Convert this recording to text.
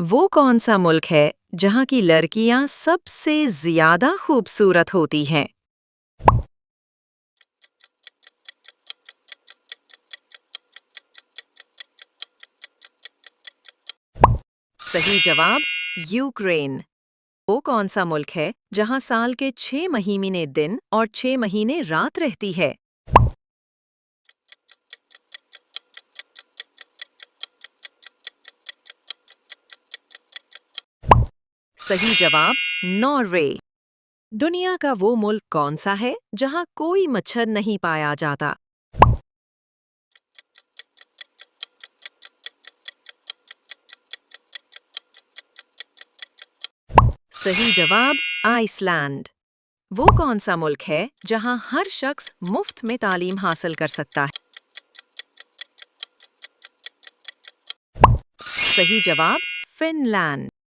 वो कौन सा मुल्क है जहाँ की लड़कियाँ सबसे ज्यादा खूबसूरत होती हैं? सही जवाब, यूक्रेन। वो कौन सा मुल्क है जहाँ साल के 6 महीने दिन और 6 महीने रात रहती है? सही जवाब, नॉर्वे। दुनिया का वो मुल्क कौन सा है जहाँ कोई मच्छर नहीं पाया जाता? सही जवाब, आइसलैंड। वो कौन सा मुल्क है जहाँ हर शख्स मुफ्त में तालीम हासिल कर सकता है? सही जवाब, फिनलैंड।